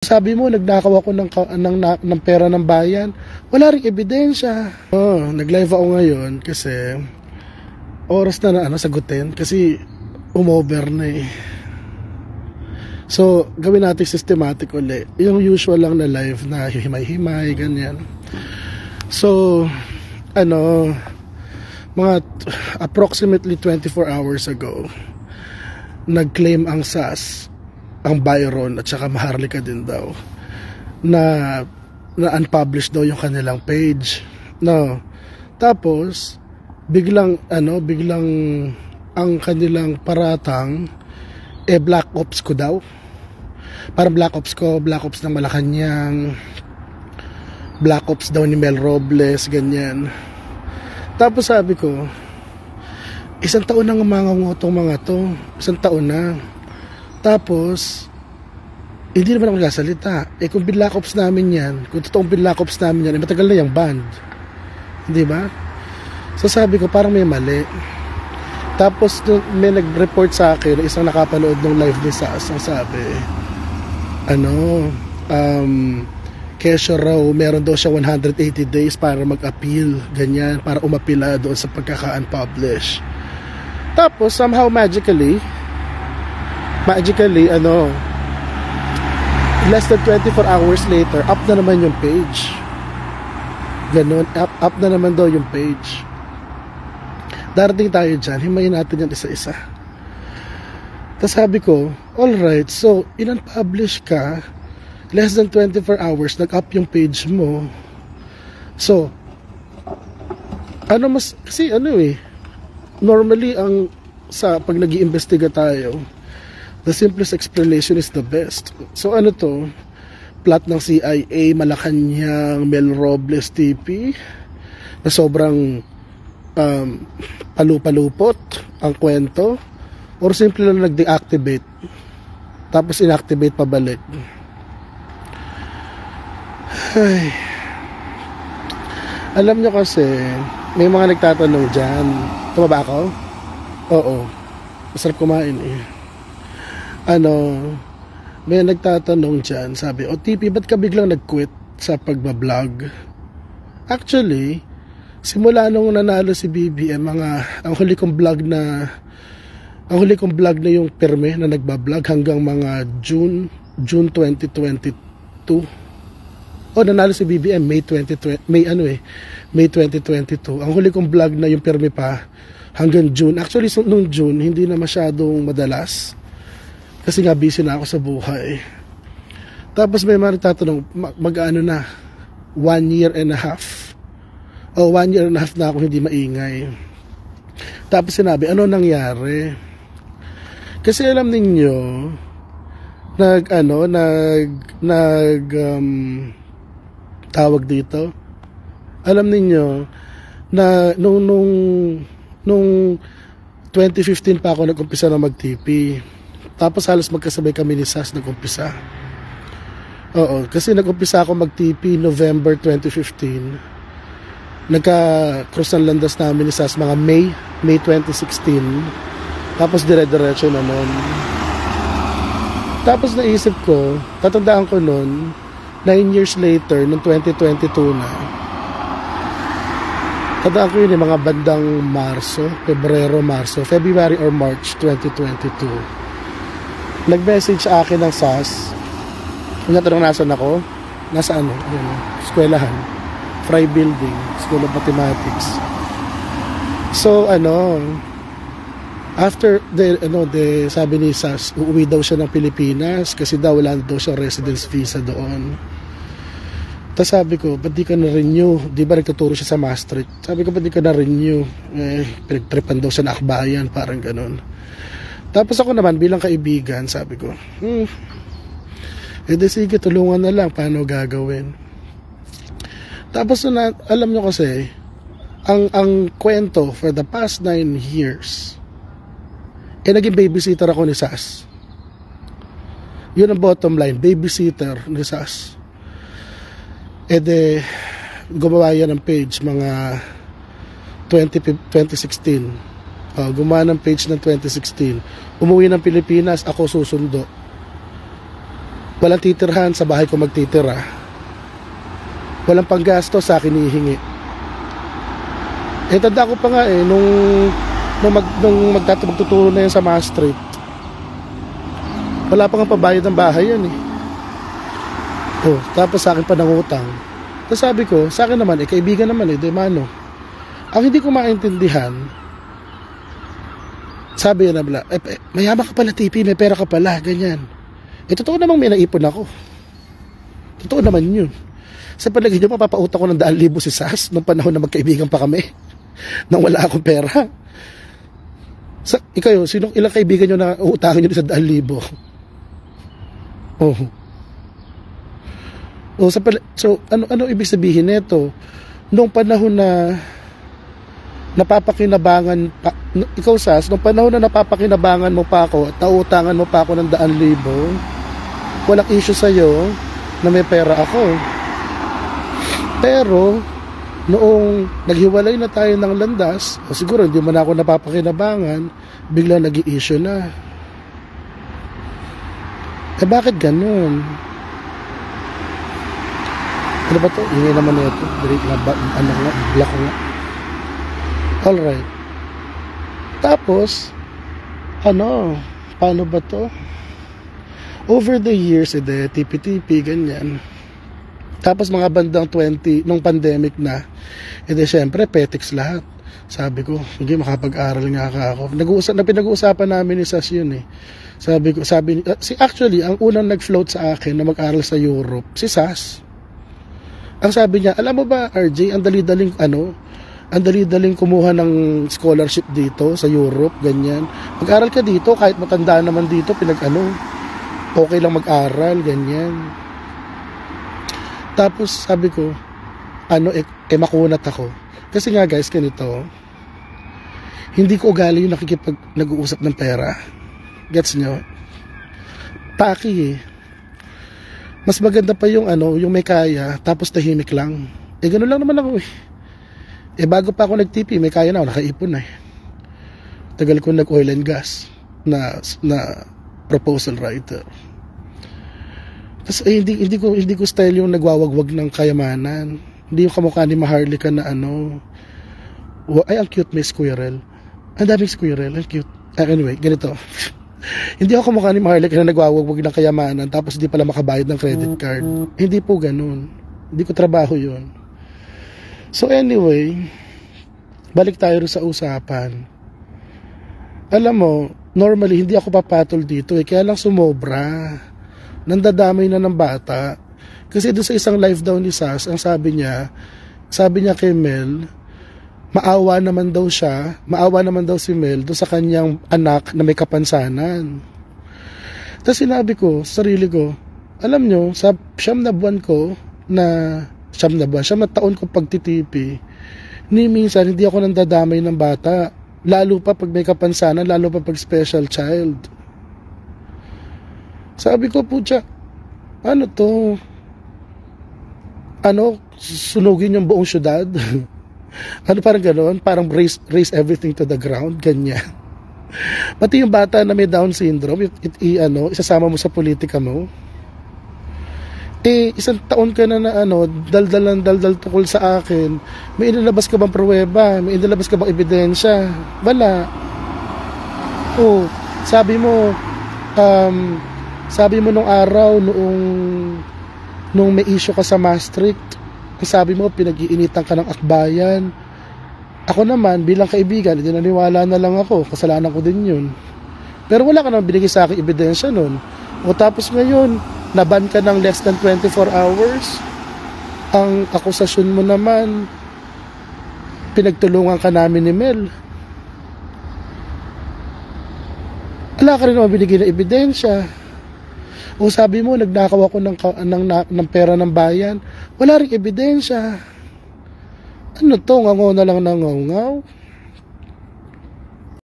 Sabi mo, nagnakaw ako ng pera ng bayan. Wala ring ebidensya. Nag-live ako ngayon kasi oras na sagutin kasi umover na eh. So, gawin natin systematic uli. Yung usual lang na live na himay-himay, ganyan. So, mga approximately 24 hours ago, nag-claim ang SAS, ang Byron at saka Maharlika din daw, na unpublished daw yung kanilang page. No. Tapos, biglang ang kanilang paratang, Black Ops ko daw. Parang Black Ops ko, Black Ops ng Malacanang, Black Ops daw ni Mel Robles, ganyan. Tapos sabi ko, 1 taon na ngutong mga to. 1 taon na. Tapos, hindi naman ako nagsasalita. Kung Black Ops namin yan, kung totoong Black Ops namin yan, matagal na yung band. Hindi ba? So sabi ko, parang may mali. Tapos may nag-report sa akin, isang nakapanood ng live ni SAS, ang sabi, kesyo raw, meron daw siya 180 days para mag-appeal, ganyan, para umapila doon sa pagkaka-unpublish. Tapos, somehow, magically, less than 24 hours later, up na naman yung page. Ganon, up na naman daw yung page. Darating tayo dyan, himayin natin yan isa-isa. Tapos sabi ko, alright, so, in-unpublish ka, less than 24 hours, nag-up yung page mo. So, normally, pag nag-iimbestiga tayo, the simplest explanation is the best. So, plot ng CIA, Malacanang, Mel Robles TP, na sobrang palupalupot ang kwento, or simple lang nag-deactivate, tapos inactivate pabalik. Ay. Alam nyo kasi, may mga nagtatanong dyan. Tama ba ako? Oo. Masarap kumain eh. May nagtatanong dyan. Sabi, TP, ba't ka biglang nag-quit sa pagbablog? Actually, simula nung nanalo si BBM, ang huli kong vlog na yung pirme na nagbablog hanggang mga June 2022. Nanalo si BBM May 2022. Ang huli kong vlog na yung pirme pa hanggang June. Actually, nung June, hindi na masyadong madalas kasi nga busy na ako sa buhay. Tapos may mga nagtatanong, na 1 year and a half. 1 year and a half na ako hindi maingay. Tapos sinabi, ano nangyari? Kasi alam ninyo, tawag dito, alam ninyo na nung 2015 pa ako nag-umpisa na mag-TP. Tapos halos magkasabay kami ni SAS nag-umpisa. Oo, kasi nag-umpisa ako mag-TP November 2015. Nagka-cross ng landas namin ni SAS mga May 2016. Tapos dire-diretso na nun. Tapos naisip ko, tatandaan ko nun, 9 years later, noong 2022 na, tandaan ko yun mga bandang February or March 2022. Nag-message sa akin ng SAS. Kung natanong nasan ako, nasa eskwelahan, Fry Building, School of Mathematics. So, after sabi ni SAS, uuwi daw siya ng Pilipinas kasi daw wala daw siya residence visa doon. Tapos sabi ko, ba't di ka na-renew? Di ba nagtuturo siya sa Maastricht? Sabi ko, ba't di ka na-renew? Pinagtripan daw siya na akbayan, parang ganun. Tapos ako naman, bilang kaibigan, sabi ko, sige, tulungan na lang, paano gagawin? Tapos alam nyo kasi, ang kwento for the past 9 years, naging babysitter ako ni SAS. Yun ang bottom line, babysitter ni SAS. Gumawa yan ng page mga 2016. Gumawa ng page ng 2016. Umuwi ng Pilipinas, ako susundo. Walang titirhan, sa bahay ko magtitira. Walang panggasto, sa akin hihingi. Tanda ko pa nga nung magtuturo na yan sa Maastricht, wala pa nga pabayad ng bahay yan tapos sa akin pa nangutang. Tapos sabi ko, sa akin naman, kaibigan naman di mano. Ang hindi ko maintindihan, sabi niya na mayaman ka pala, tipi, may pera ka pala, ganyan. Totoo namang may naipon ako. Totoo naman yun. Sa palagay niyo, mapapautang ko ng 2,000 si Sas nung panahon na magkaibigan pa kami nang wala akong pera. Ikaw, ilang kaibigan nyo na uutangin nyo sa 2,000? So ano ibig sabihin nito? Nung panahon na napapakinabangan pa, ikaw Sas, nung panahon na napapakinabangan mo pa ako at nauutangan mo pa ako ng 2,000, walang issue sa'yo na may pera ako. Pero noong naghiwalay na tayo ng landas, siguro hindi man ako napapakinabangan, biglang nag-i-issue na. Bakit ganun? Ano ba to? Ingay naman na ito. Black nga. Alright. Tapos, paano ba to? Over the years, tipi-tipi, ganyan. Tapos mga bandang 20, nung pandemic na, syempre, petics lahat. Sabi ko, hindi, makapag-aral nga ako. Pinag-uusapan namin ni Sas yun actually, ang unang nag-float sa akin na mag-aral sa Europe, si Sas. Ang sabi niya, alam mo ba, RJ, ang dali-daling kumuha ng scholarship dito sa Europe, ganyan. Mag-aral ka dito, kahit matanda naman dito, okay lang mag-aral, ganyan. Tapos sabi ko, makunat ako. Kasi nga guys, ganito, hindi ko ugali yung nag-uusap ng pera. Gets nyo? Taki Mas maganda pa yung may kaya, tapos tahimik lang. Ganun lang naman ako bago pa ako nag-TP, may kaya na ako, nakaipon na Tagal ko nag-oil and gas na proposal writer. Tapos hindi ko style yung nagwawagwag ng kayamanan. Hindi yung kamukha ni Maharlika na ang cute, may squirrel. Ang daming squirrel, ang cute. Anyway, ganito. Hindi ako kamukha ni Maharlika na nagwawagwag ng kayamanan tapos hindi pala makabayad ng credit card. Hindi po ganun. Hindi ko trabaho yun. So anyway, balik tayo sa usapan. Alam mo, normally hindi ako papatol dito kaya lang sumobra. Nandadamay na ng bata. Kasi doon sa isang live daw ni Sas, ang sabi niya kay Mel, maawa naman daw si Mel doon sa kanyang anak na may kapansanan. Tapos sinabi ko sa sarili ko, alam nyo, sa siyam na taon ko pagtitipi, ni minsan hindi ako nandadamay ng bata, lalo pa pag may kapansanan, lalo pa pag special child. Sabi ko po siya, sunugin yung buong syudad? Parang gano'n, parang raise everything to the ground, ganyan. Pati yung bata na may Down syndrome, isasama mo sa politika mo. Isang taon ka na daldal tukol sa akin. May inilabas ka bang pruweba? May inilabas ka bang ebidensya? Wala. Sabi mo nung araw, nung may issue ka sa Maastricht, sabi mo, pinag-iinitan ka ng akbayan. Ako naman, bilang kaibigan, hindi naniwala na lang ako. Kasalanan ko din yun. Pero wala ka naman binigay sa akin ebidensya nun. Tapos ngayon, naban ka ng less than 24 hours. Ang akusasyon mo naman, pinagtulungan ka namin ni Mel. Wala ka rin naman binigay na ebidensya. Sabi mo, nagnakaw ako ng pera ng bayan. Wala rin ebidensya. Ngangaw na lang ng ngangaw?